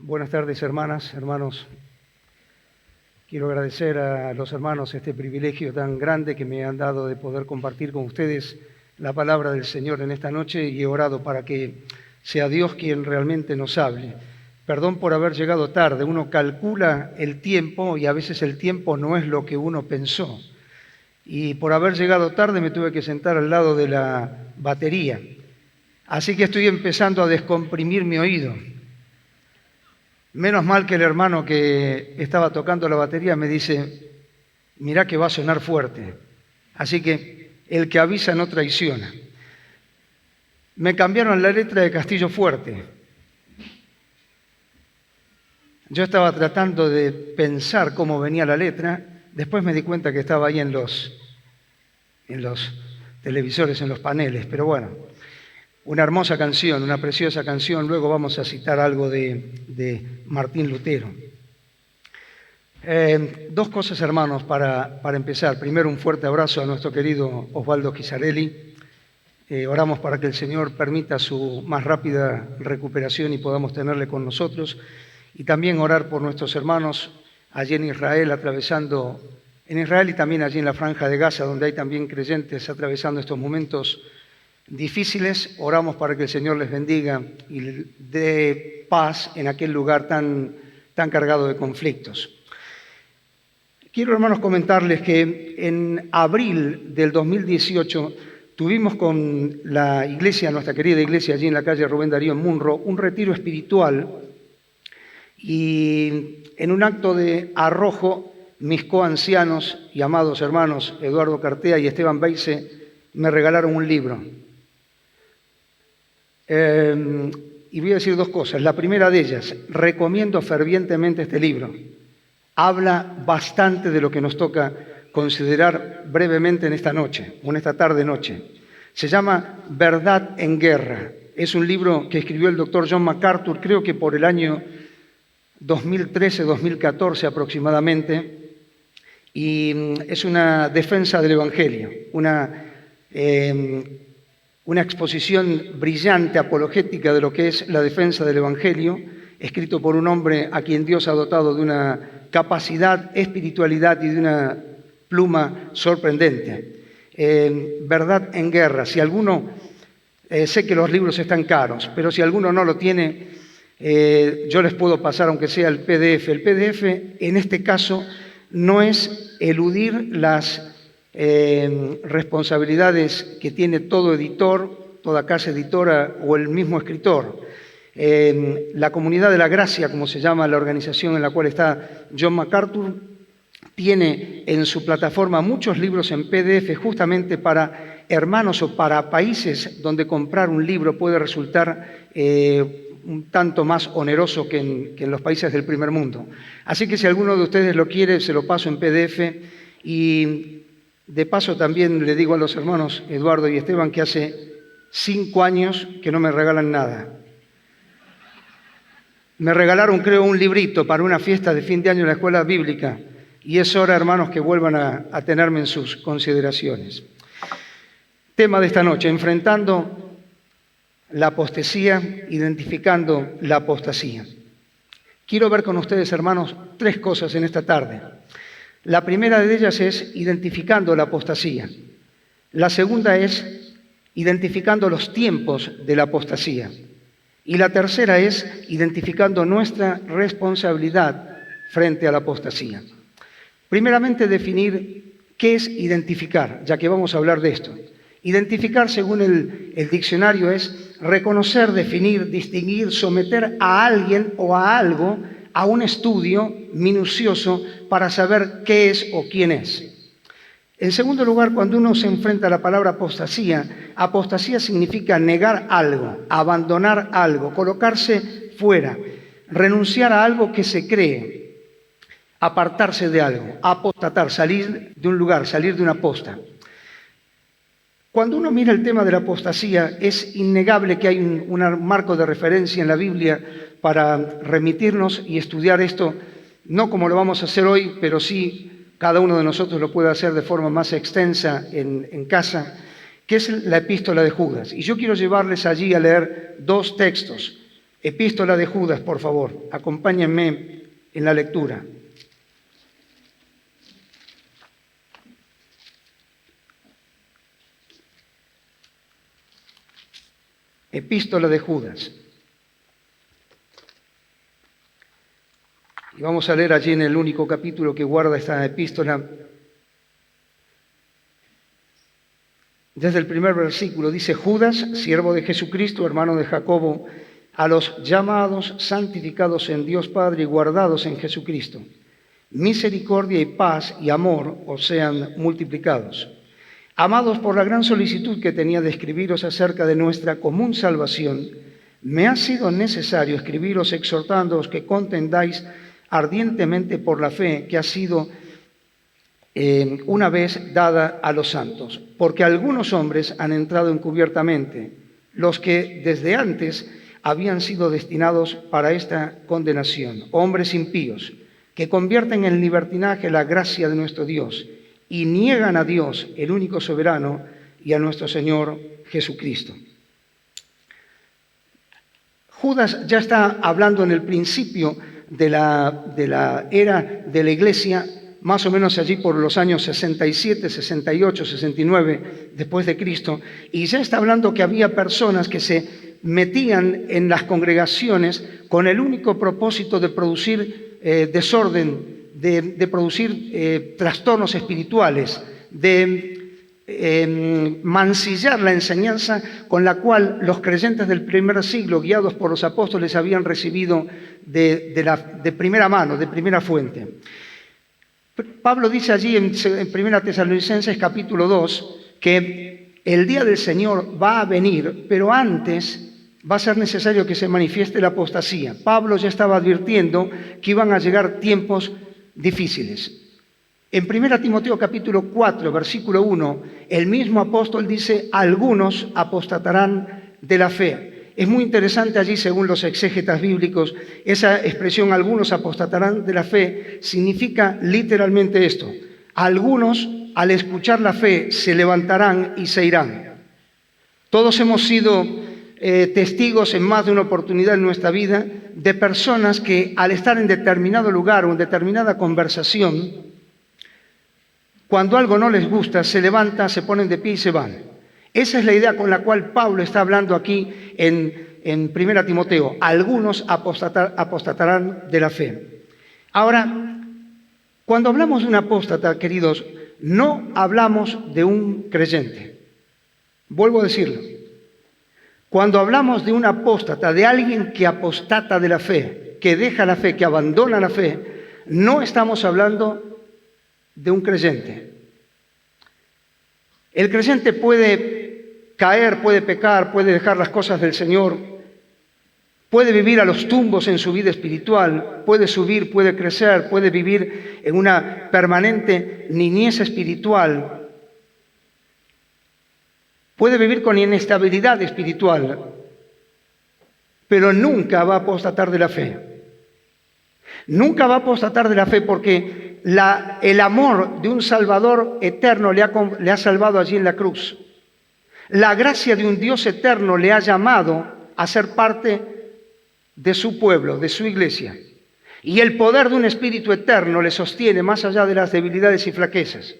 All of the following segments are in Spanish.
Buenas tardes, hermanas, hermanos. Quiero agradecer a los hermanos este privilegio tan grande que me han dado de poder compartir con ustedes la palabra del Señor en esta noche, y he orado para que sea Dios quien realmente nos hable. Perdón por haber llegado tarde. Uno calcula el tiempo y a veces el tiempo no es lo que uno pensó. Y por haber llegado tarde me tuve que sentar al lado de la batería. Así que estoy empezando a descomprimir mi oído. Menos mal que el hermano que estaba tocando la batería me dice: mirá que va a sonar fuerte. Así que el que avisa no traiciona. Me cambiaron la letra de Castillo Fuerte. Yo estaba tratando de pensar cómo venía la letra. Después me di cuenta que estaba ahí en los televisores, en los paneles. Pero bueno, una hermosa canción, una preciosa canción. Luego vamos a citar algo de Martín Lutero. Dos cosas, hermanos, para empezar. Primero, un fuerte abrazo a nuestro querido Osvaldo Quisarelli. Oramos para que el Señor permita su más rápida recuperación y podamos tenerle con nosotros. Y también orar por nuestros hermanos allí en Israel, atravesando en Israel y también allí en la Franja de Gaza, donde hay también creyentes atravesando estos momentos difíciles. Oramos para que el Señor les bendiga y dé paz en aquel lugar tan cargado de conflictos. Quiero, hermanos, comentarles que en abril del 2018 tuvimos con la iglesia, nuestra querida iglesia allí en la calle Rubén Darío en Munro, un retiro espiritual, y en un acto de arrojo mis coancianos y amados hermanos Eduardo Cartea y Esteban Beise me regalaron un libro. Y voy a decir dos cosas. La primera de ellas, recomiendo fervientemente este libro. Habla bastante de lo que nos toca considerar brevemente en esta noche, o en esta tarde-noche. Se llama Verdad en Guerra. Es un libro que escribió el doctor John MacArthur, creo que por el año 2013-2014 aproximadamente, y es una defensa del Evangelio, una exposición brillante, apologética de lo que es la defensa del Evangelio, escrito por un hombre a quien Dios ha dotado de una capacidad, espiritualidad y de una pluma sorprendente. Verdad en Guerra. Si alguno, sé que los libros están caros, pero si alguno no lo tiene, yo les puedo pasar aunque sea el PDF. El PDF en este caso no es eludir las responsabilidades que tiene todo editor, toda casa editora o el mismo escritor. La Comunidad de la Gracia, como se llama la organización en la cual está John MacArthur, tiene en su plataforma muchos libros en PDF justamente para hermanos o para países donde comprar un libro puede resultar un tanto más oneroso que en los países del primer mundo. Así que si alguno de ustedes lo quiere, se lo paso en PDF. Y de paso también le digo a los hermanos Eduardo y Esteban que hace 5 años que no me regalan nada. Me regalaron, creo, un librito para una fiesta de fin de año en la escuela bíblica, y es hora, hermanos, que vuelvan a tenerme en sus consideraciones. Tema de esta noche: enfrentando la apostasía, identificando la apostasía. Quiero ver con ustedes, hermanos, 3 cosas en esta tarde. La primera de ellas es identificando la apostasía. La segunda es identificando los tiempos de la apostasía. Y la tercera es identificando nuestra responsabilidad frente a la apostasía. Primeramente, definir qué es identificar, ya que vamos a hablar de esto. Identificar, según el diccionario, es reconocer, definir, distinguir, someter a alguien o a algo a un estudio minucioso para saber qué es o quién es. En segundo lugar, cuando uno se enfrenta a la palabra apostasía, apostasía significa negar algo, abandonar algo, colocarse fuera, renunciar a algo que se cree, apartarse de algo, apostatar, salir de un lugar, salir de una posta. Cuando uno mira el tema de la apostasía, es innegable que hay un marco de referencia en la Biblia para remitirnos y estudiar esto, no como lo vamos a hacer hoy, pero sí cada uno de nosotros lo puede hacer de forma más extensa en casa, que es la epístola de Judas. Y yo quiero llevarles allí a leer 2 textos. Epístola de Judas, por favor, acompáñenme en la lectura. Epístola de Judas. Y vamos a leer allí en el único capítulo que guarda esta epístola. Desde el primer versículo dice: Judas, siervo de Jesucristo, hermano de Jacobo, a los llamados, santificados en Dios Padre y guardados en Jesucristo, misericordia y paz y amor os sean multiplicados. Amados, por la gran solicitud que tenía de escribiros acerca de nuestra común salvación, me ha sido necesario escribiros exhortándoos que contendáis ardientemente por la fe que ha sido una vez dada a los santos, porque algunos hombres han entrado encubiertamente, los que desde antes habían sido destinados para esta condenación, hombres impíos, que convierten en libertinaje la gracia de nuestro Dios y niegan a Dios, el único soberano, y a nuestro Señor Jesucristo. Judas ya está hablando en el principio de la era de la Iglesia, más o menos allí por los años 67, 68, 69 después de Cristo, y ya está hablando que había personas que se metían en las congregaciones con el único propósito de producir desorden, de producir trastornos espirituales, de mancillar la enseñanza con la cual los creyentes del primer siglo, guiados por los apóstoles, habían recibido de primera mano, de primera fuente. Pablo dice allí en 1 Tesalonicenses capítulo 2 que el día del Señor va a venir, pero antes va a ser necesario que se manifieste la apostasía. Pablo ya estaba advirtiendo que iban a llegar tiempos difíciles. En 1 Timoteo capítulo 4, versículo 1, el mismo apóstol dice: algunos apostatarán de la fe. Es muy interesante allí, según los exégetas bíblicos, esa expresión algunos apostatarán de la fe significa literalmente esto: algunos al escuchar la fe se levantarán y se irán. Todos hemos sido testigos en más de una oportunidad en nuestra vida de personas que al estar en determinado lugar o en determinada conversación, cuando algo no les gusta, se levantan, se ponen de pie y se van. Esa es la idea con la cual Pablo está hablando aquí en 1 Timoteo. Algunos apostatarán de la fe. Ahora, cuando hablamos de un apóstata, queridos, no hablamos de un creyente. Vuelvo a decirlo. Cuando hablamos de un apóstata, de alguien que apostata de la fe, que deja la fe, que abandona la fe, no estamos hablando de un creyente. El creyente puede caer, puede pecar, puede dejar las cosas del Señor, puede vivir a los tumbos en su vida espiritual, puede subir, puede crecer, puede vivir en una permanente niñez espiritual, puede vivir con inestabilidad espiritual, pero nunca va a apostatar de la fe. Nunca va a apostatar de la fe porque el amor de un Salvador eterno le ha salvado allí en la cruz. La gracia de un Dios eterno le ha llamado a ser parte de su pueblo, de su iglesia. Y el poder de un Espíritu eterno le sostiene más allá de las debilidades y flaquezas.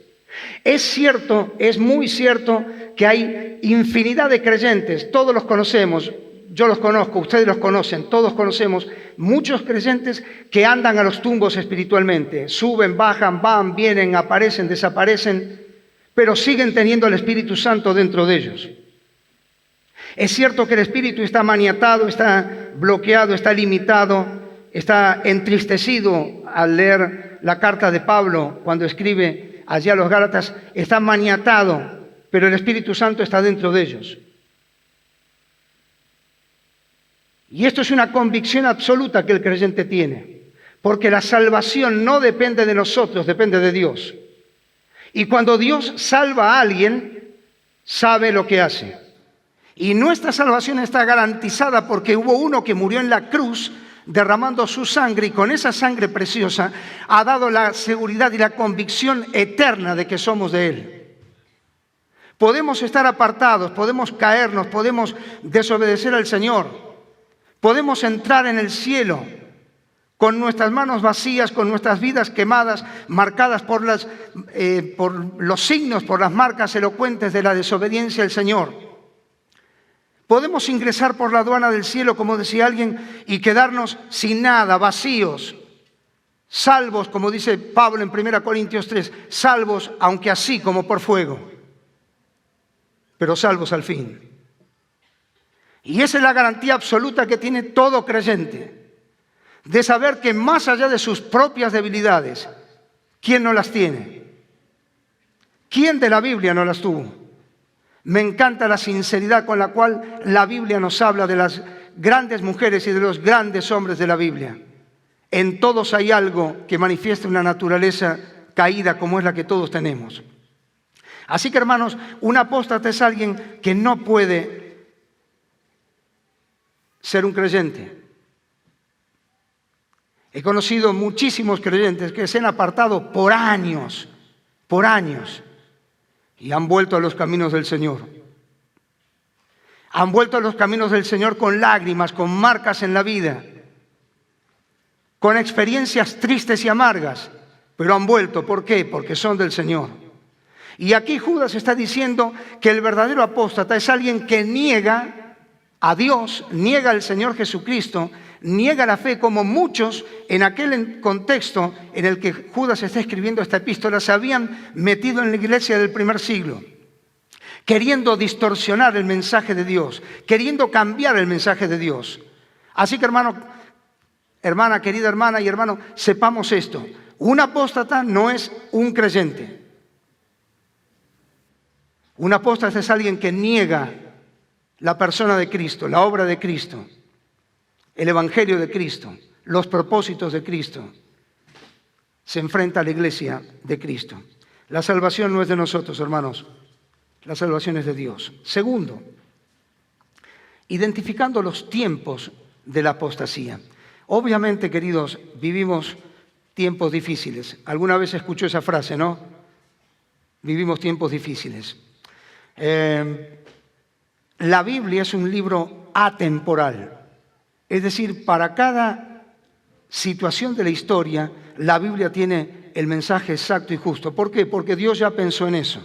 Es cierto, es muy cierto que hay infinidad de creyentes, todos los conocemos, yo los conozco, ustedes los conocen, todos conocemos muchos creyentes que andan a los tumbos espiritualmente, suben, bajan, van, vienen, aparecen, desaparecen, pero siguen teniendo el Espíritu Santo dentro de ellos. Es cierto que el Espíritu está maniatado, está bloqueado, está limitado, está entristecido al leer la carta de Pablo cuando escribe allí a los Gálatas, está maniatado, pero el Espíritu Santo está dentro de ellos. Y esto es una convicción absoluta que el creyente tiene, porque la salvación no depende de nosotros, depende de Dios. Y cuando Dios salva a alguien, sabe lo que hace. Y nuestra salvación está garantizada porque hubo uno que murió en la cruz derramando su sangre y con esa sangre preciosa ha dado la seguridad y la convicción eterna de que somos de Él. Podemos estar apartados, podemos caernos, podemos desobedecer al Señor, Podemos entrar en el cielo con nuestras manos vacías, con nuestras vidas quemadas, marcadas por los signos, por las marcas elocuentes de la desobediencia al Señor. Podemos ingresar por la aduana del cielo, como decía alguien, y quedarnos sin nada, vacíos, salvos, como dice Pablo en 1 Corintios 3, salvos, aunque así como por fuego, pero salvos al fin. Y esa es la garantía absoluta que tiene todo creyente, de saber que más allá de sus propias debilidades, ¿quién no las tiene? ¿Quién de la Biblia no las tuvo? Me encanta la sinceridad con la cual la Biblia nos habla de las grandes mujeres y de los grandes hombres de la Biblia. En todos hay algo que manifiesta una naturaleza caída como es la que todos tenemos. Así que, hermanos, un apóstata es alguien que no puede ser un creyente. He conocido muchísimos creyentes que se han apartado por años, y han vuelto a los caminos del Señor. Han vuelto a los caminos del Señor con lágrimas, con marcas en la vida, con experiencias tristes y amargas, pero han vuelto. ¿Por qué? Porque son del Señor. Y aquí Judas está diciendo que el verdadero apóstata es alguien que niega a Dios, niega al Señor Jesucristo, niega la fe, como muchos en aquel contexto en el que Judas está escribiendo esta epístola se habían metido en la iglesia del primer siglo, queriendo distorsionar el mensaje de Dios, queriendo cambiar el mensaje de Dios. Así que, hermano, hermana, querida hermana y hermano, sepamos esto: un apóstata no es un creyente. Un apóstata es alguien que niega la persona de Cristo, la obra de Cristo, el evangelio de Cristo, los propósitos de Cristo. Se enfrenta a la iglesia de Cristo. La salvación no es de nosotros, hermanos. La salvación es de Dios. Segundo, identificando los tiempos de la apostasía. Obviamente, queridos, vivimos tiempos difíciles. Alguna vez escuchó esa frase, ¿no? Vivimos tiempos difíciles. La Biblia es un libro atemporal. Es decir, para cada situación de la historia, la Biblia tiene el mensaje exacto y justo. ¿Por qué? Porque Dios ya pensó en eso.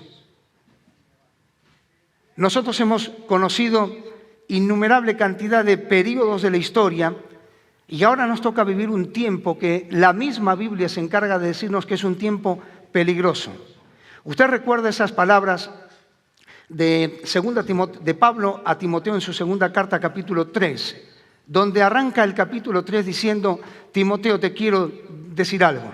Nosotros hemos conocido innumerable cantidad de períodos de la historia y ahora nos toca vivir un tiempo que la misma Biblia se encarga de decirnos que es un tiempo peligroso. Usted recuerda esas palabras de Pablo a Timoteo en su segunda carta, capítulo 3, donde arranca el capítulo 3 diciendo: Timoteo, te quiero decir algo.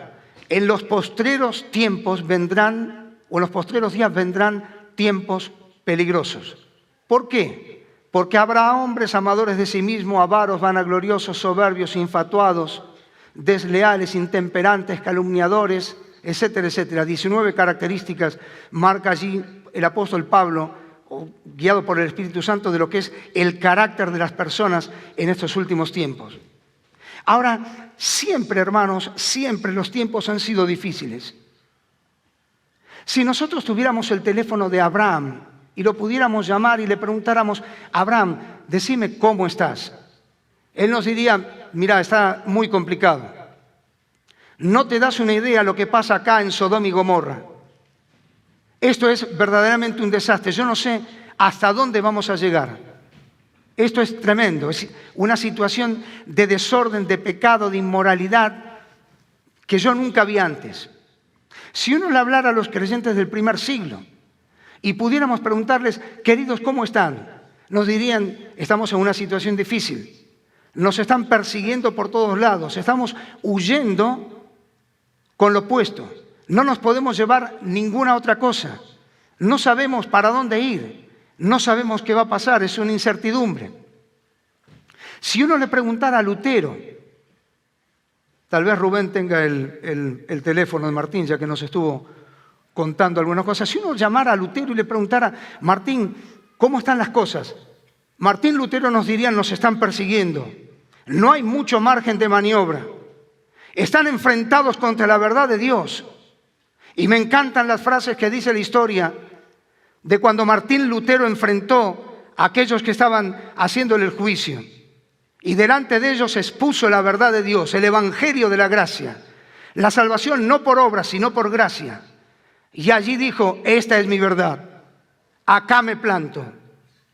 En los postreros tiempos vendrán, o en los postreros días vendrán tiempos peligrosos. ¿Por qué? Porque habrá hombres amadores de sí mismos, avaros, vanagloriosos, soberbios, infatuados, desleales, intemperantes, calumniadores, etcétera, etcétera. 19 características marca allí el apóstol Pablo, guiado por el Espíritu Santo, de lo que es el carácter de las personas en estos últimos tiempos. Ahora, siempre, hermanos, siempre los tiempos han sido difíciles. Si nosotros tuviéramos el teléfono de Abraham y lo pudiéramos llamar y le preguntáramos: Abraham, decime cómo estás, él nos diría: mira, está muy complicado. No te das una idea de lo que pasa acá en Sodoma y Gomorra. Esto es verdaderamente un desastre. Yo no sé hasta dónde vamos a llegar. Esto es tremendo. Es una situación de desorden, de pecado, de inmoralidad que yo nunca vi antes. Si uno le hablara a los creyentes del primer siglo y pudiéramos preguntarles: queridos, ¿cómo están?, nos dirían: estamos en una situación difícil. Nos están persiguiendo por todos lados. Estamos huyendo con lo opuesto. No nos podemos llevar ninguna otra cosa. No sabemos para dónde ir. No sabemos qué va a pasar. Es una incertidumbre. Si uno le preguntara a Lutero, tal vez Rubén tenga el teléfono de Martín, ya que nos estuvo contando algunas cosas. Si uno llamara a Lutero y le preguntara: Martín, ¿cómo están las cosas?, Martín Lutero nos diría: nos están persiguiendo. No hay mucho margen de maniobra. Están enfrentados contra la verdad de Dios. Y me encantan las frases que dice la historia de cuando Martín Lutero enfrentó a aquellos que estaban haciéndole el juicio. y delante de ellos expuso la verdad de Dios, el evangelio de la gracia. La salvación no por obras, sino por gracia. Y allí dijo, esta es mi verdad. Acá me planto.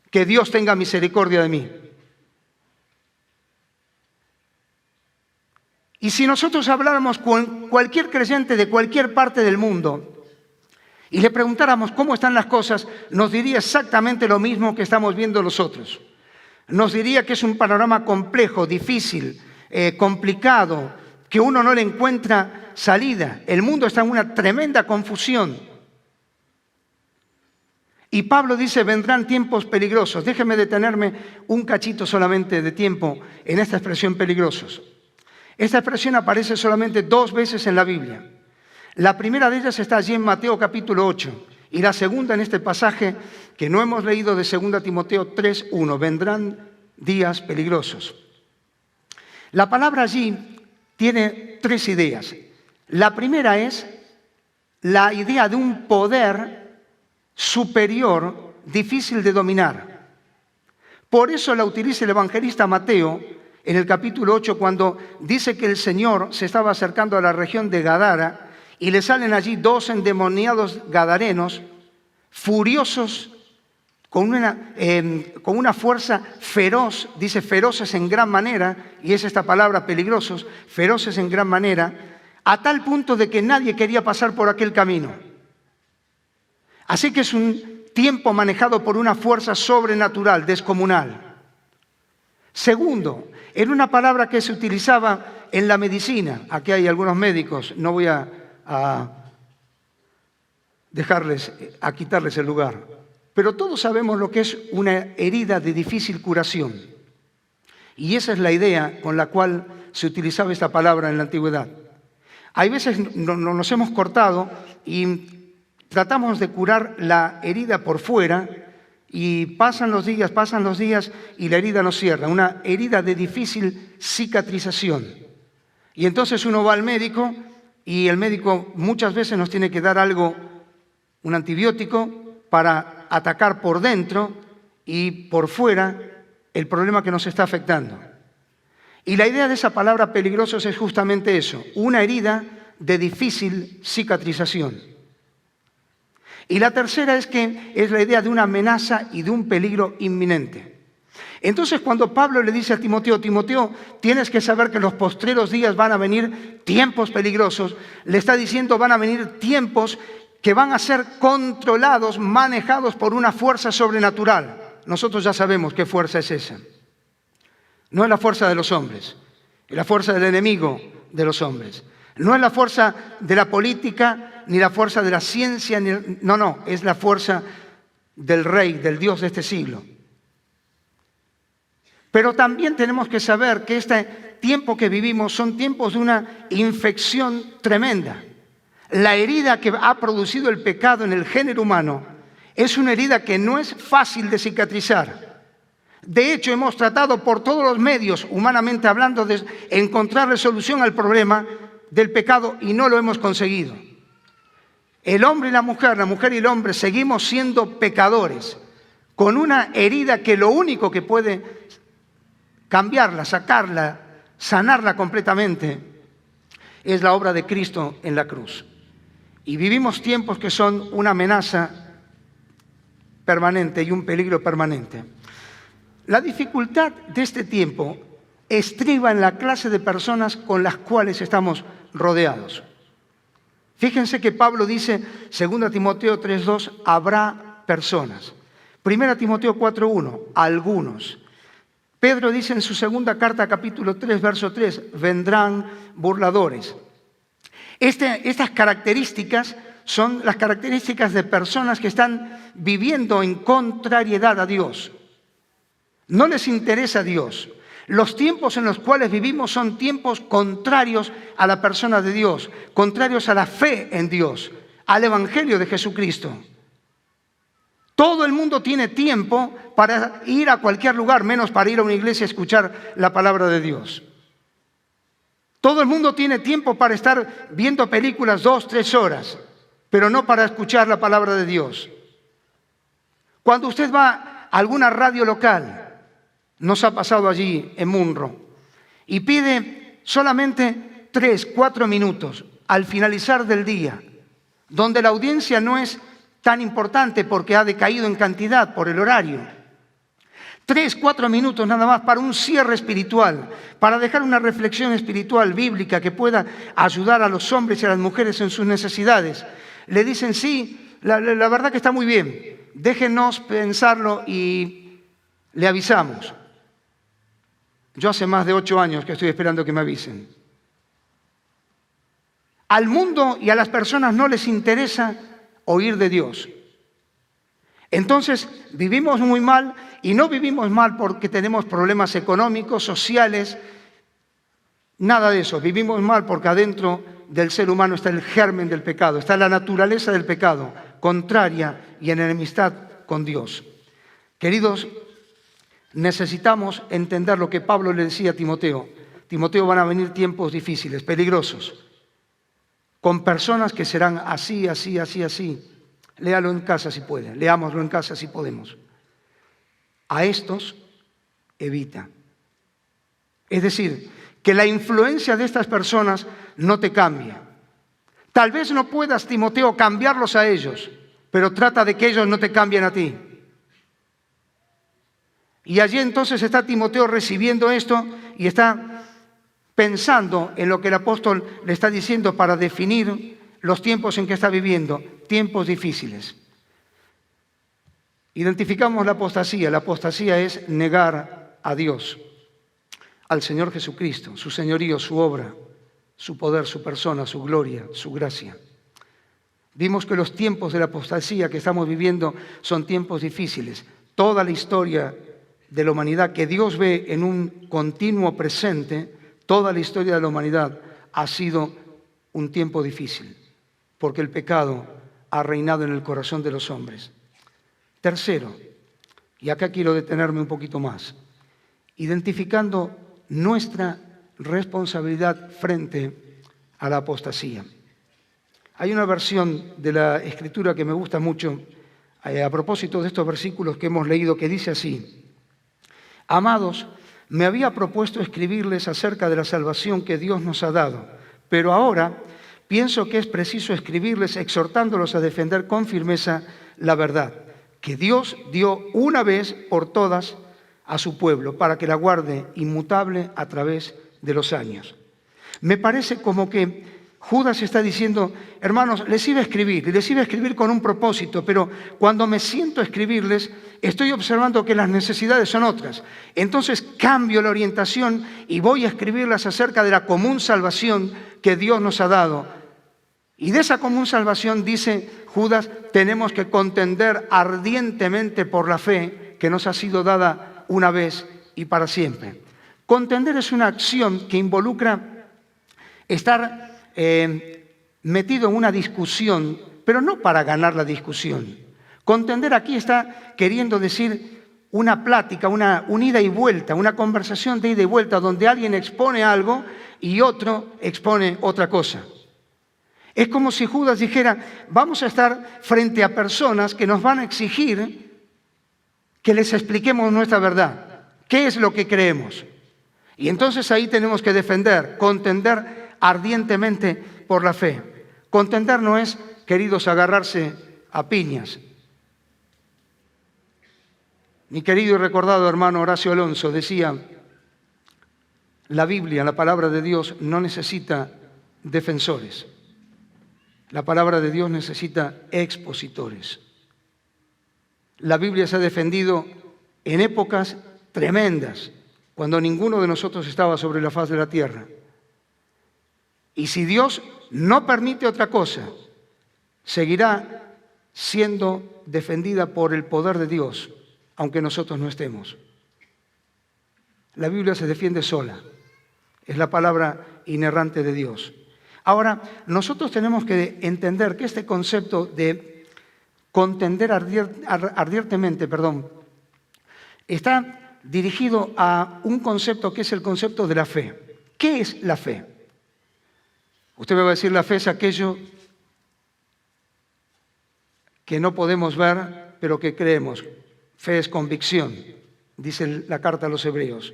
Que Dios tenga misericordia de mí. Y si nosotros habláramos con cualquier creyente de cualquier parte del mundo y le preguntáramos cómo están las cosas, nos diría exactamente lo mismo que estamos viendo nosotros. Nos diría que es un panorama complejo, difícil, complicado, que uno no le encuentra salida. El mundo está en una tremenda confusión. Y Pablo dice, vendrán tiempos peligrosos. Déjeme detenerme un cachito solamente de tiempo en esta expresión peligrosos. Esta expresión aparece solamente 2 veces en la Biblia. La primera de ellas está allí en Mateo capítulo 8 y la segunda en este pasaje que no hemos leído de 2 Timoteo 3:1. Vendrán días peligrosos. La palabra allí tiene 3 ideas. La primera es la idea de un poder superior difícil de dominar. Por eso la utiliza el evangelista Mateo en el capítulo 8, cuando dice que el Señor se estaba acercando a la región de Gadara y le salen allí 2 endemoniados gadarenos, furiosos, con una fuerza feroz, dice feroces en gran manera, y es esta palabra peligrosos, feroces en gran manera, a tal punto de que nadie quería pasar por aquel camino. Así que es un tiempo manejado por una fuerza sobrenatural, descomunal. Segundo, era una palabra que se utilizaba en la medicina. Aquí hay algunos médicos, no voy a quitarles el lugar. Pero todos sabemos lo que es una herida de difícil curación. Y esa es la idea con la cual se utilizaba esta palabra en la antigüedad. Hay veces nos hemos cortado y tratamos de curar la herida por fuera y pasan los días y la herida no cierra. Una herida de difícil cicatrización. Y entonces uno va al médico y el médico muchas veces nos tiene que dar algo, un antibiótico, para atacar por dentro y por fuera el problema que nos está afectando. Y la idea de esa palabra peligrosos es justamente eso, una herida de difícil cicatrización. Y la tercera es que es la idea de una amenaza y de un peligro inminente. Entonces, cuando Pablo le dice a Timoteo, Timoteo, tienes que saber que en los postreros días van a venir tiempos peligrosos, le está diciendo van a venir tiempos que van a ser controlados, manejados por una fuerza sobrenatural. Nosotros ya sabemos qué fuerza es esa. No es la fuerza de los hombres, es la fuerza del enemigo de los hombres. No es la fuerza de la política, ni la fuerza de la ciencia, no, es la fuerza del Rey, del Dios de este siglo. Pero también tenemos que saber que este tiempo que vivimos son tiempos de una infección tremenda. La herida que ha producido el pecado en el género humano es una herida que no es fácil de cicatrizar. De hecho, hemos tratado por todos los medios, humanamente hablando, de encontrar solución al problema del pecado y no lo hemos conseguido. El hombre y la mujer y el hombre seguimos siendo pecadores, con una herida que lo único que puede cambiarla, sacarla, sanarla completamente, es la obra de Cristo en la cruz. Y vivimos tiempos que son una amenaza permanente y un peligro permanente. La dificultad de este tiempo estriba en la clase de personas con las cuales estamos rodeados. Fíjense que Pablo dice, 2 Timoteo 3:2, habrá personas. 1 Timoteo 4:1, algunos. Pedro dice en su segunda carta, capítulo 3, verso 3, vendrán burladores. Estas características son las características de personas que están viviendo en contrariedad a Dios. No les interesa a Dios. Los tiempos en los cuales vivimos son tiempos contrarios a la persona de Dios, contrarios a la fe en Dios, al Evangelio de Jesucristo. Todo el mundo tiene tiempo para ir a cualquier lugar, menos para ir a una iglesia a escuchar la palabra de Dios. Todo el mundo tiene tiempo para estar viendo películas 2, 3 horas, pero no para escuchar la palabra de Dios. Cuando usted va a alguna radio local nos ha pasado allí en Munro, y pide solamente 3, 4 minutos al finalizar del día, donde la audiencia no es tan importante porque ha decaído en cantidad por el horario. 3, 4 minutos nada más para un cierre espiritual, para dejar una reflexión espiritual bíblica que pueda ayudar a los hombres y a las mujeres en sus necesidades. Le dicen, sí, la verdad que está muy bien, déjenos pensarlo y le avisamos. Yo hace más de 8 años que estoy esperando que me avisen. Al mundo y a las personas no les interesa oír de Dios. Entonces vivimos muy mal, y no vivimos mal porque tenemos problemas económicos, sociales, nada de eso. Vivimos mal porque adentro del ser humano está el germen del pecado, está la naturaleza del pecado, contraria y en enemistad con Dios. Queridos, necesitamos entender lo que Pablo le decía a Timoteo. Timoteo, van a venir tiempos difíciles, peligrosos, con personas que serán así, así, así, así. Léalo en casa si puede, leámoslo en casa si podemos. A estos evita. Es decir, que la influencia de estas personas no te cambie. Tal vez no puedas, Timoteo, cambiarlos a ellos, pero trata de que ellos no te cambien a ti. Y allí entonces está Timoteo recibiendo esto y está pensando en lo que el apóstol le está diciendo para definir los tiempos en que está viviendo, tiempos difíciles. Identificamos la apostasía. La apostasía es negar a Dios, al Señor Jesucristo, su señorío, su obra, su poder, su persona, su gloria, su gracia. Vimos que los tiempos de la apostasía que estamos viviendo son tiempos difíciles. Toda la historia de la humanidad que Dios ve en un continuo presente, toda la historia de la humanidad ha sido un tiempo difícil, porque el pecado ha reinado en el corazón de los hombres. Tercero, y acá quiero detenerme un poquito más, identificando nuestra responsabilidad frente a la apostasía. Hay una versión de la Escritura que me gusta mucho a propósito de estos versículos que hemos leído, que dice así: Amados, me había propuesto escribirles acerca de la salvación que Dios nos ha dado, pero ahora pienso que es preciso escribirles exhortándolos a defender con firmeza la verdad que Dios dio una vez por todas a su pueblo, para que la guarde inmutable a través de los años. Me parece como que Judas está diciendo, hermanos, les iba a escribir, y les iba a escribir con un propósito, pero cuando me siento a escribirles, estoy observando que las necesidades son otras. Entonces cambio la orientación y voy a escribirlas acerca de la común salvación que Dios nos ha dado. Y de esa común salvación, dice Judas, tenemos que contender ardientemente por la fe que nos ha sido dada una vez y para siempre. Contender es una acción que involucra estar metido en una discusión, pero no para ganar la discusión. Contender aquí está queriendo decir una plática, una ida y vuelta, una conversación de ida y vuelta, donde alguien expone algo y otro expone otra cosa. Es como si Judas dijera, vamos a estar frente a personas que nos van a exigir que les expliquemos nuestra verdad. ¿Qué es lo que creemos? Y entonces ahí tenemos que defender, contender ardientemente por la fe. Contender no es, queridos, agarrarse a piñas. Mi querido y recordado hermano Horacio Alonso decía, la Biblia, la palabra de Dios, no necesita defensores. La palabra de Dios necesita expositores. La Biblia se ha defendido en épocas tremendas, cuando ninguno de nosotros estaba sobre la faz de la tierra. Y si Dios no permite otra cosa, seguirá siendo defendida por el poder de Dios, aunque nosotros no estemos. La Biblia se defiende sola. Es la palabra inerrante de Dios. Ahora, nosotros tenemos que entender que este concepto de contender ardientemente, está dirigido a un concepto que es el concepto de la fe. ¿Qué es la fe? Usted me va a decir, la fe es aquello que no podemos ver, pero que creemos. Fe es convicción. dice la carta a los Hebreos.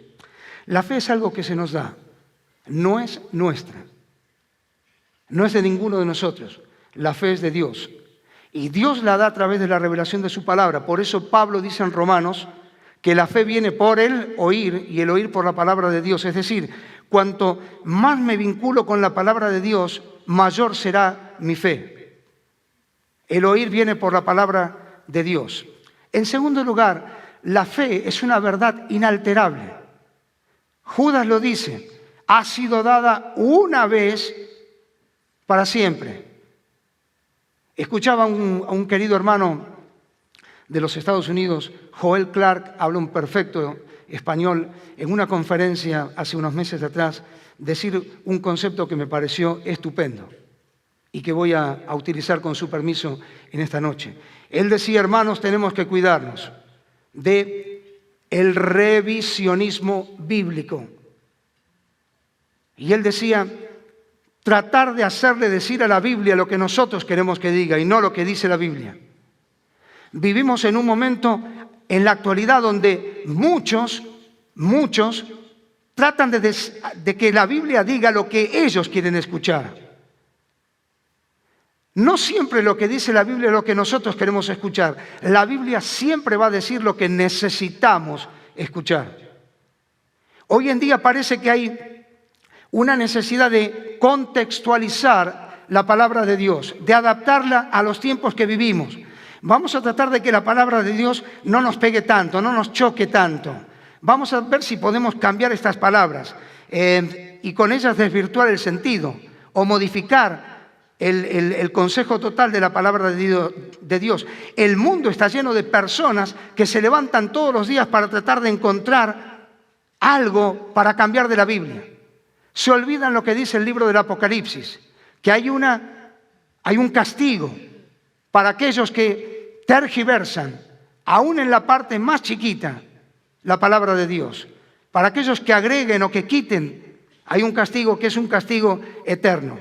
La fe es algo que se nos da, no es nuestra, no es de ninguno de nosotros. La fe es de Dios y Dios la da a través de la revelación de su palabra. Por eso Pablo dice en Romanos que la fe viene por el oír y el oír por la palabra de Dios. Es decir, cuanto más me vinculo con la palabra de Dios, mayor será mi fe. El oír viene por la palabra de Dios. En segundo lugar, la fe es una verdad inalterable. Judas lo dice, ha sido dada una vez para siempre. Escuchaba a un querido hermano de los Estados Unidos, Joel Clark, habla un perfecto español, en una conferencia hace unos meses atrás, decir un concepto que me pareció estupendo y que voy a utilizar con su permiso en esta noche. Él decía, hermanos, tenemos que cuidarnos de el revisionismo bíblico. Y él decía, tratar de hacerle decir a la Biblia lo que nosotros queremos que diga y no lo que dice la Biblia. Vivimos en un momento en la actualidad donde muchos tratan de que la Biblia diga lo que ellos quieren escuchar. No siempre lo que dice la Biblia es lo que nosotros queremos escuchar. La Biblia siempre va a decir lo que necesitamos escuchar. Hoy en día parece que hay una necesidad de contextualizar la palabra de Dios, de adaptarla a los tiempos que vivimos. Vamos a tratar de que la palabra de Dios no nos pegue tanto, no nos choque tanto. Vamos a ver si podemos cambiar estas palabras y con ellas desvirtuar el sentido o modificar el consejo total de la palabra de Dios. El mundo está lleno de personas que se levantan todos los días para tratar de encontrar algo para cambiar de la Biblia. Se olvidan lo que dice el libro del Apocalipsis, que hay un castigo para aquellos que tergiversan, aún en la parte más chiquita, la palabra de Dios. Para aquellos que agreguen o que quiten, hay un castigo que es un castigo eterno.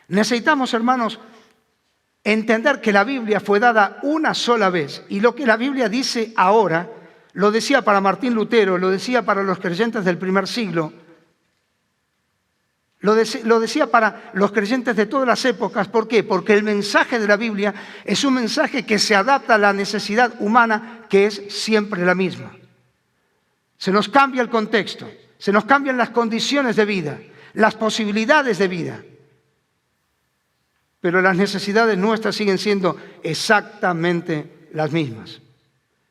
Necesitamos, hermanos, entender que la Biblia fue dada una sola vez y lo que la Biblia dice ahora, lo decía para Martín Lutero, lo decía para los creyentes del primer siglo, lo decía para los creyentes de todas las épocas. ¿Por qué? Porque el mensaje de la Biblia es un mensaje que se adapta a la necesidad humana, que es siempre la misma. Se nos cambia el contexto, se nos cambian las condiciones de vida, las posibilidades de vida. Pero las necesidades nuestras siguen siendo exactamente las mismas.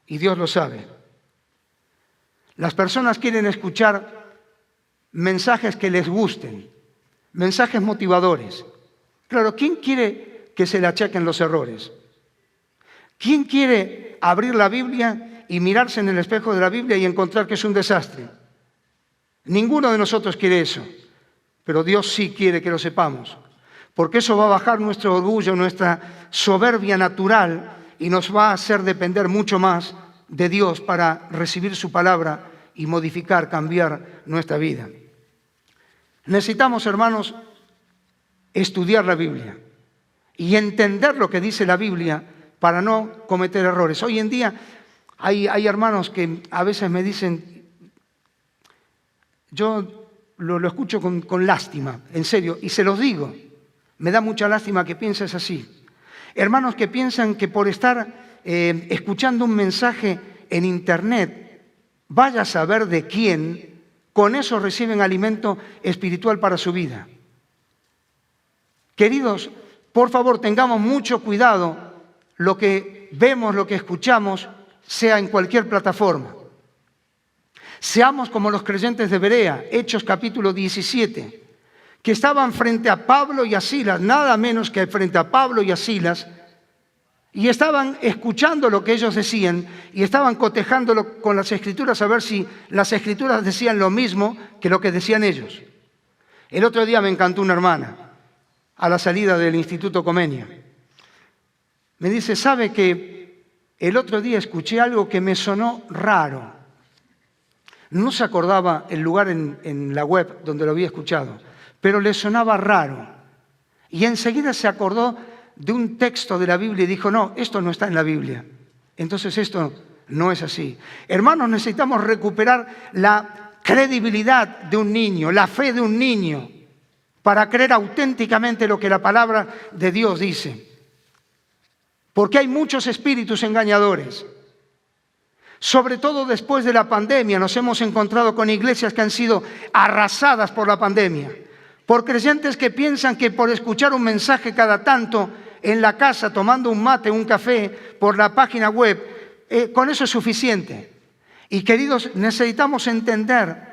Y Dios lo sabe. Las personas quieren escuchar mensajes que les gusten, mensajes motivadores. Claro, ¿quién quiere que se le achaquen los errores? ¿Quién quiere abrir la Biblia y mirarse en el espejo de la Biblia y encontrar que es un desastre? Ninguno de nosotros quiere eso, pero Dios sí quiere que lo sepamos, porque eso va a bajar nuestro orgullo, nuestra soberbia natural y nos va a hacer depender mucho más de Dios para recibir su palabra y modificar, cambiar nuestra vida. Necesitamos, hermanos, estudiar la Biblia y entender lo que dice la Biblia para no cometer errores. Hoy en día hay hermanos que a veces me dicen, yo lo escucho con lástima, en serio, y se los digo, me da mucha lástima que pienses así. Hermanos que piensan que por estar escuchando un mensaje en internet, vaya a saber de quién, con eso reciben alimento espiritual para su vida. Queridos, por favor, tengamos mucho cuidado lo que vemos, lo que escuchamos, sea en cualquier plataforma. Seamos como los creyentes de Berea, Hechos capítulo 17, que estaban frente a Pablo y a Silas, nada menos que frente a Pablo y a Silas, y estaban escuchando lo que ellos decían y estaban cotejándolo con las Escrituras a ver si las Escrituras decían lo mismo que lo que decían ellos. El otro día me encantó una hermana a la salida del Instituto Comenia. Me dice, ¿sabe que el otro día escuché algo que me sonó raro? No se acordaba el lugar en la web donde lo había escuchado, pero le sonaba raro. Y enseguida se acordó de un texto de la Biblia y dijo, no, esto no está en la Biblia. Entonces esto No es así. Hermanos, necesitamos recuperar la credibilidad de un niño, la fe de un niño, para creer auténticamente lo que la palabra de Dios dice. Porque hay muchos espíritus engañadores. Sobre todo después de la pandemia nos hemos encontrado con iglesias que han sido arrasadas por la pandemia, por creyentes que piensan que por escuchar un mensaje cada tanto en la casa, tomando un mate, un café, por la página web, con eso es suficiente. Y queridos, necesitamos entender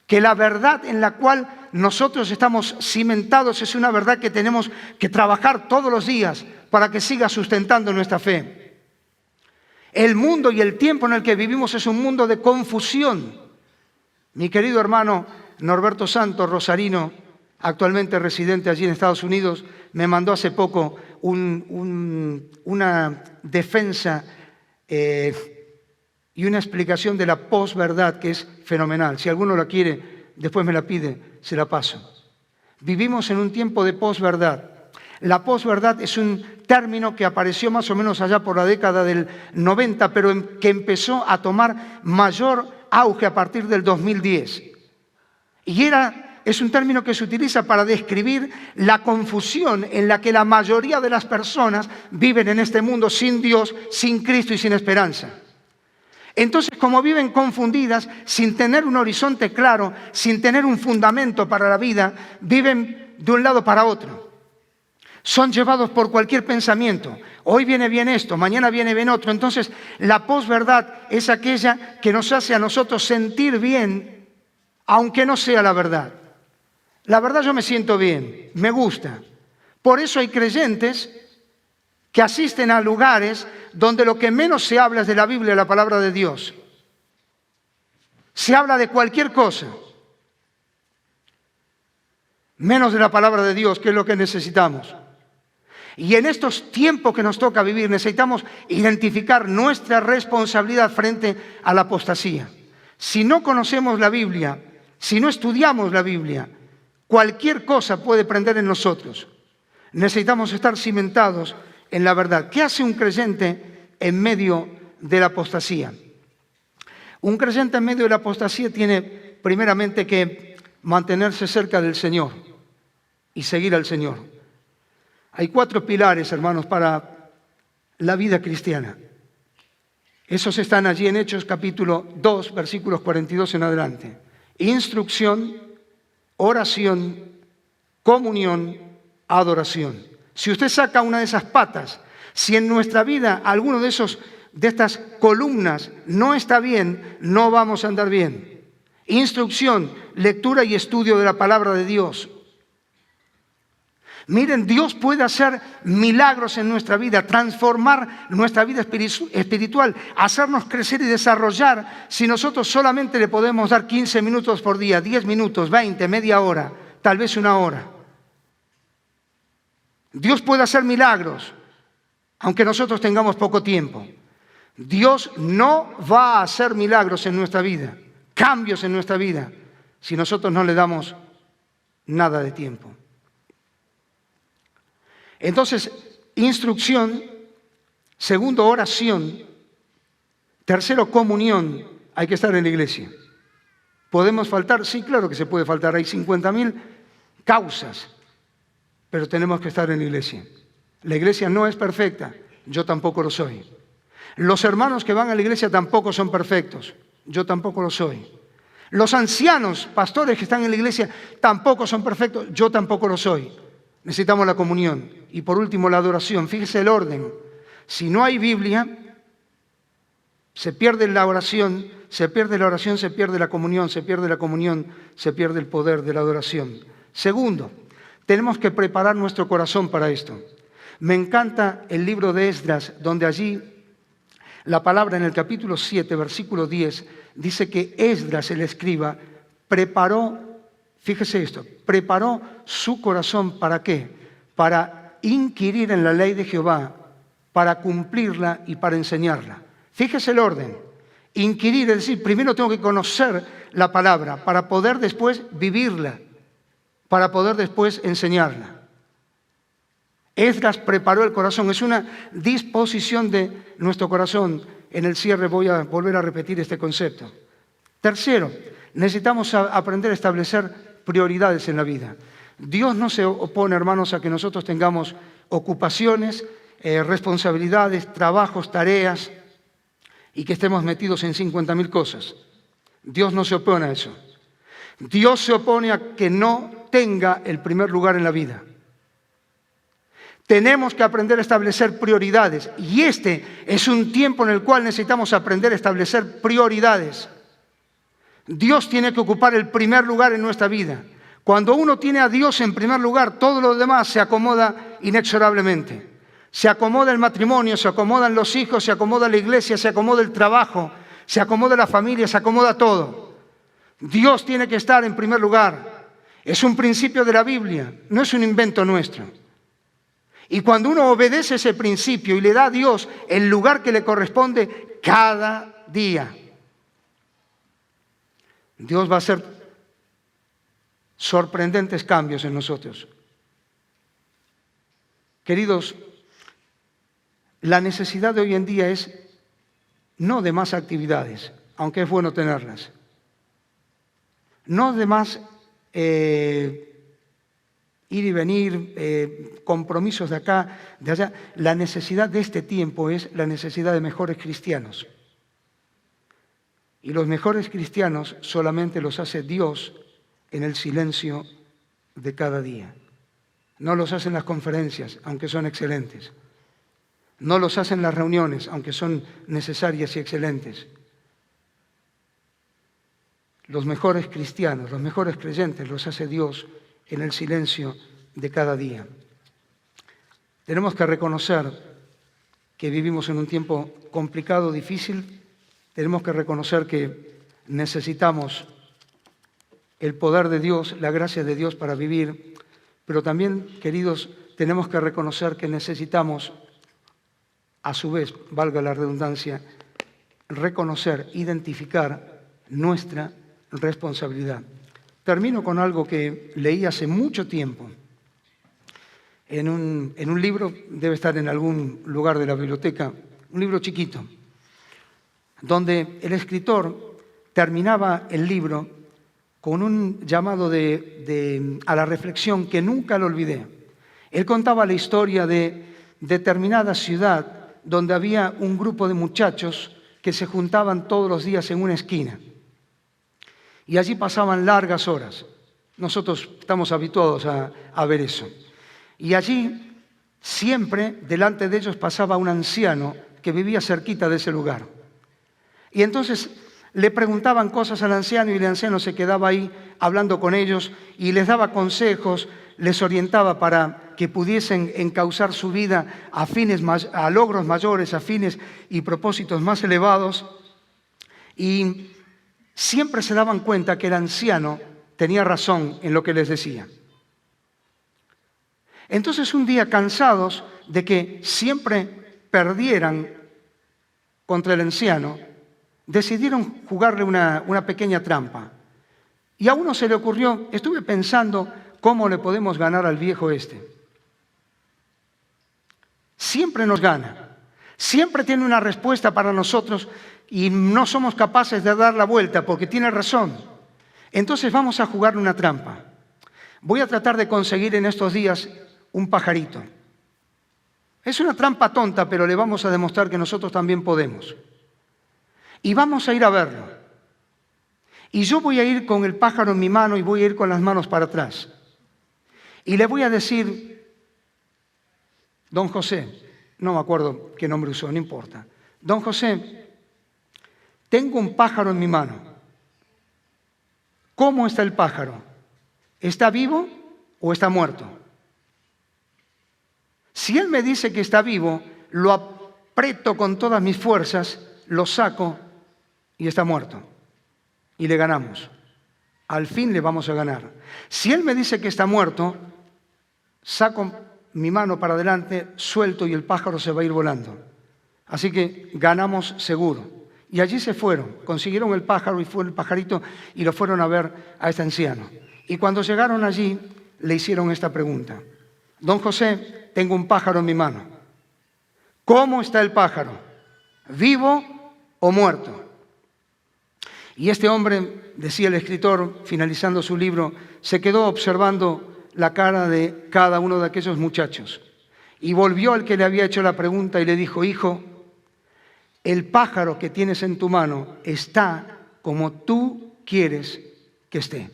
que la verdad en la cual nosotros estamos cimentados es una verdad que tenemos que trabajar todos los días para que siga sustentando nuestra fe. El mundo y el tiempo en el que vivimos es un mundo de confusión. Mi querido hermano Norberto Santos, rosarino, actualmente residente allí en Estados Unidos, me mandó hace poco una defensa y una explicación de la posverdad que es fenomenal. Si alguno la quiere, después me la pide, se la paso. Vivimos en un tiempo de posverdad. La posverdad es un término que apareció más o menos allá por la década del 90, pero que empezó a tomar mayor auge a partir del 2010. Y es un término que se utiliza para describir la confusión en la que la mayoría de las personas viven en este mundo sin Dios, sin Cristo y sin esperanza. Entonces, como viven confundidas, sin tener un horizonte claro, sin tener un fundamento para la vida, viven de un lado para otro. Son llevados por cualquier pensamiento. Hoy viene bien esto, mañana viene bien otro. Entonces, la posverdad es aquella que nos hace a nosotros sentir bien, aunque no sea la verdad. La verdad, yo me siento bien, me gusta. Por eso hay creyentes que asisten a lugares donde lo que menos se habla es de la Biblia y la palabra de Dios. Se habla de cualquier cosa, menos de la palabra de Dios, que es lo que necesitamos. Y en estos tiempos que nos toca vivir, necesitamos identificar nuestra responsabilidad frente a la apostasía. Si no conocemos la Biblia, si no estudiamos la Biblia, cualquier cosa puede prender en nosotros. Necesitamos estar cimentados en la verdad. ¿Qué hace un creyente en medio de la apostasía? Un creyente en medio de la apostasía tiene primeramente que mantenerse cerca del Señor y seguir al Señor. Hay 4 pilares, hermanos, para la vida cristiana. Esos están allí en Hechos capítulo 2, versículos 42 en adelante. Instrucción, oración, comunión, adoración. Si usted saca una de esas patas, si en nuestra vida alguno de estas columnas no está bien, no vamos a andar bien. Instrucción, lectura y estudio de la palabra de Dios. Miren, Dios puede hacer milagros en nuestra vida, transformar nuestra vida espiritual, hacernos crecer y desarrollar si nosotros solamente le podemos dar 15 minutos por día, 10 minutos, 20, media hora, tal vez una hora. Dios puede hacer milagros, aunque nosotros tengamos poco tiempo. Dios no va a hacer milagros en nuestra vida, cambios en nuestra vida, si nosotros no le damos nada de tiempo. Entonces, instrucción, segundo, oración, tercero, comunión. Hay que estar en la iglesia. ¿Podemos faltar? Sí, claro que se puede faltar. Hay 50.000 causas, pero tenemos que estar en la iglesia. La iglesia no es perfecta, yo tampoco lo soy. Los hermanos que van a la iglesia tampoco son perfectos, yo tampoco lo soy. Los ancianos, pastores que están en la iglesia, tampoco son perfectos, yo tampoco lo soy. Necesitamos la comunión. Y por último, la adoración. Fíjese el orden. Si no hay Biblia, se pierde la oración, se pierde la oración, se pierde la comunión, se pierde la comunión, se pierde el poder de la adoración. Segundo, tenemos que preparar nuestro corazón para esto. Me encanta el libro de Esdras, donde allí la palabra en el capítulo 7, versículo 10, dice que Esdras, el escriba, preparó, fíjese esto, preparó su corazón ¿para qué? Para inquirir en la ley de Jehová, para cumplirla y para enseñarla. Fíjese el orden. Inquirir, es decir, primero tengo que conocer la palabra para poder después vivirla, para poder después enseñarla. Esdras preparó el corazón, es una disposición de nuestro corazón en el cierre voy a volver a repetir este concepto. Tercero, necesitamos aprender a establecer prioridades en la vida. Dios no se opone, hermanos, a que nosotros tengamos ocupaciones, responsabilidades, trabajos, tareas y que estemos metidos en 50.000 cosas. Dios no se opone a eso. Dios se opone a que no tenga el primer lugar en la vida. Tenemos que aprender a establecer prioridades y este es un tiempo en el cual necesitamos aprender a establecer prioridades. Dios tiene que ocupar el primer lugar en nuestra vida. Cuando uno tiene a Dios en primer lugar, todo lo demás se acomoda inexorablemente. Se acomoda el matrimonio, se acomodan los hijos, se acomoda la iglesia, se acomoda el trabajo, se acomoda la familia, se acomoda todo. Dios tiene que estar en primer lugar. Es un principio de la Biblia, no es un invento nuestro. Y cuando uno obedece ese principio y le da a Dios el lugar que le corresponde cada día, Dios va a hacer sorprendentes cambios en nosotros. Queridos, la necesidad de hoy en día es no de más actividades, aunque es bueno tenerlas. No de más ir y venir, compromisos de acá, de allá. La necesidad de este tiempo es la necesidad de mejores cristianos. Y los mejores cristianos solamente los hace Dios en el silencio de cada día. No los hacen las conferencias, aunque son excelentes. No los hacen las reuniones, aunque son necesarias y excelentes. Los mejores cristianos, los mejores creyentes los hace Dios en el silencio de cada día. Tenemos que reconocer que vivimos en un tiempo complicado, difícil. Tenemos que reconocer que necesitamos el poder de Dios, la gracia de Dios para vivir. Pero también, queridos, tenemos que reconocer que necesitamos, a su vez, valga la redundancia, reconocer, identificar nuestra responsabilidad. Termino con algo que leí hace mucho tiempo en un libro, debe estar en algún lugar de la biblioteca, un libro chiquito, donde el escritor terminaba el libro con un llamado a la reflexión que nunca lo olvidé. Él contaba la historia de determinada ciudad donde había un grupo de muchachos que se juntaban todos los días en una esquina. Y allí pasaban largas horas. Nosotros estamos habituados a ver eso. Y allí siempre delante de ellos pasaba un anciano que vivía cerquita de ese lugar. Y entonces le preguntaban cosas al anciano y el anciano se quedaba ahí hablando con ellos y les daba consejos, les orientaba para que pudiesen encauzar su vida a logros mayores, a fines y propósitos más elevados. Y siempre se daban cuenta que el anciano tenía razón en lo que les decía. Entonces un día, cansados de que siempre perdieran contra el anciano, decidieron jugarle una pequeña trampa. Y a uno se le ocurrió, estuve pensando cómo le podemos ganar al viejo este. Siempre nos gana, siempre tiene una respuesta para nosotros y no somos capaces de dar la vuelta porque tiene razón. Entonces vamos a jugarle una trampa. Voy a tratar de conseguir en estos días un pajarito. Es una trampa tonta, pero le vamos a demostrar que nosotros también podemos. Y vamos a ir a verlo. Y yo voy a ir con el pájaro en mi mano y voy a ir con las manos para atrás. Y le voy a decir, don José, no me acuerdo qué nombre usó, no importa. Don José, tengo un pájaro en mi mano. ¿Cómo está el pájaro? ¿Está vivo o está muerto? Si él me dice que está vivo, lo aprieto con todas mis fuerzas, lo saco y está muerto. Y le ganamos. Al fin le vamos a ganar. Si él me dice que está muerto, saco mi mano para adelante, suelto y el pájaro se va a ir volando. Así que ganamos seguro. Y allí se fueron, consiguieron el pájaro y fue el pajarito y lo fueron a ver a este anciano. Y cuando llegaron allí, le hicieron esta pregunta. Don José, tengo un pájaro en mi mano. ¿Cómo está el pájaro? ¿Vivo o muerto. Y este hombre, decía el escritor, finalizando su libro, se quedó observando la cara de cada uno de aquellos muchachos. Y volvió al que le había hecho la pregunta y le dijo: hijo, el pájaro que tienes en tu mano está como tú quieres que esté.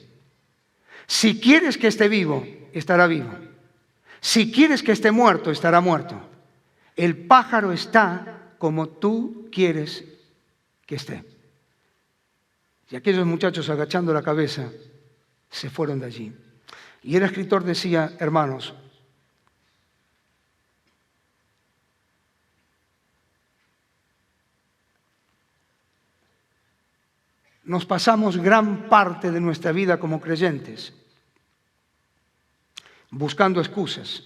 Si quieres que esté vivo, estará vivo. Si quieres que esté muerto, estará muerto. El pájaro está como tú quieres que esté. Y aquellos muchachos, agachando la cabeza, se fueron de allí. Y el escritor decía: hermanos, nos pasamos gran parte de nuestra vida como creyentes buscando excusas,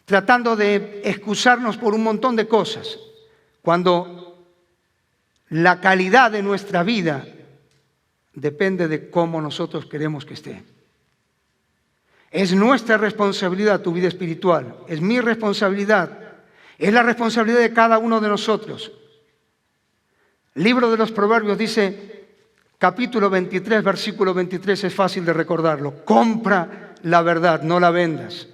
tratando de excusarnos por un montón de cosas, cuando la calidad de nuestra vida depende de cómo nosotros queremos que esté. Es nuestra responsabilidad tu vida espiritual, es mi responsabilidad, es la responsabilidad de cada uno de nosotros. El libro de los Proverbios dice, capítulo 23, versículo 23, es fácil de recordarlo: compra la verdad, no la vendas.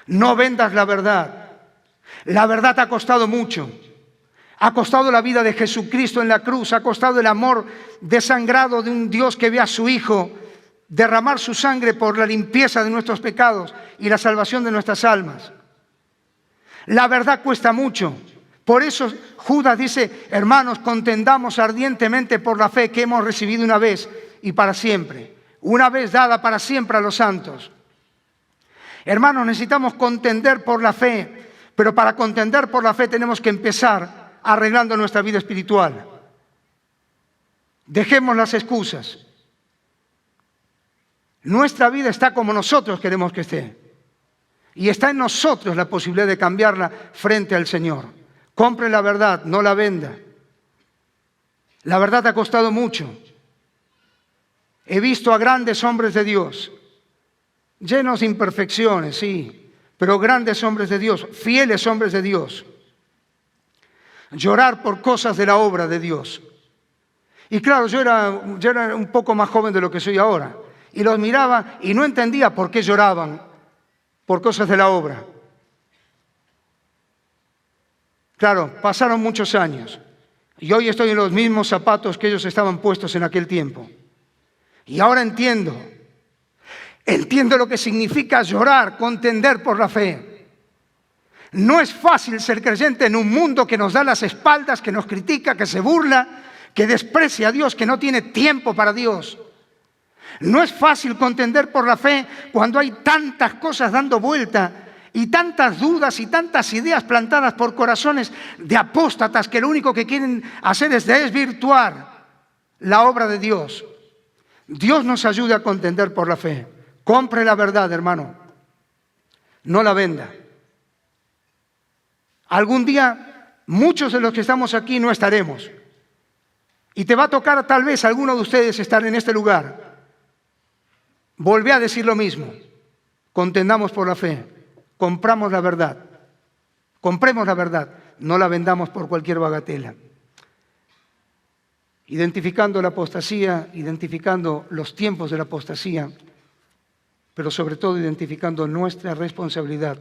No vendas la verdad. La verdad ha costado mucho. Ha costado la vida de Jesucristo en la cruz, ha costado el amor desangrado de un Dios que ve a su Hijo derramar su sangre por la limpieza de nuestros pecados y la salvación de nuestras almas. La verdad cuesta mucho. Por eso Judas dice: hermanos, contendamos ardientemente por la fe que hemos recibido una vez y para siempre. Una vez dada para siempre a los santos. Hermanos, necesitamos contender por la fe, pero para contender por la fe tenemos que empezar arreglando nuestra vida espiritual. Dejemos las excusas. Nuestra vida está como nosotros queremos que esté. Y está en nosotros la posibilidad de cambiarla frente al Señor. Compre la verdad, no la venda. La verdad ha costado mucho. He visto a grandes hombres de Dios, llenos de imperfecciones, sí, pero grandes hombres de Dios, fieles hombres de Dios, llorar por cosas de la obra de Dios. Y claro, yo era un poco más joven de lo que soy ahora, y los miraba y no entendía por qué lloraban por cosas de la obra. Claro, pasaron muchos años y hoy estoy en los mismos zapatos que ellos estaban puestos en aquel tiempo. Y ahora entiendo lo que significa llorar, contender por la fe. No es fácil ser creyente en un mundo que nos da las espaldas, que nos critica, que se burla, que desprecia a Dios, que no tiene tiempo para Dios. No es fácil contender por la fe cuando hay tantas cosas dando vuelta y tantas dudas y tantas ideas plantadas por corazones de apóstatas que lo único que quieren hacer es desvirtuar la obra de Dios. Dios nos ayude a contender por la fe. Compre la verdad, hermano. No la venda. Algún día, muchos de los que estamos aquí no estaremos. Y te va a tocar tal vez a alguno de ustedes estar en este lugar. Volvé a decir lo mismo. Contendamos por la fe. Compramos la verdad. Compremos la verdad. No la vendamos por cualquier bagatela. Identificando la apostasía, identificando los tiempos de la apostasía, pero sobre todo identificando nuestra responsabilidad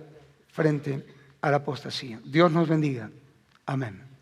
frente a la apostasía. Dios nos bendiga. Amén.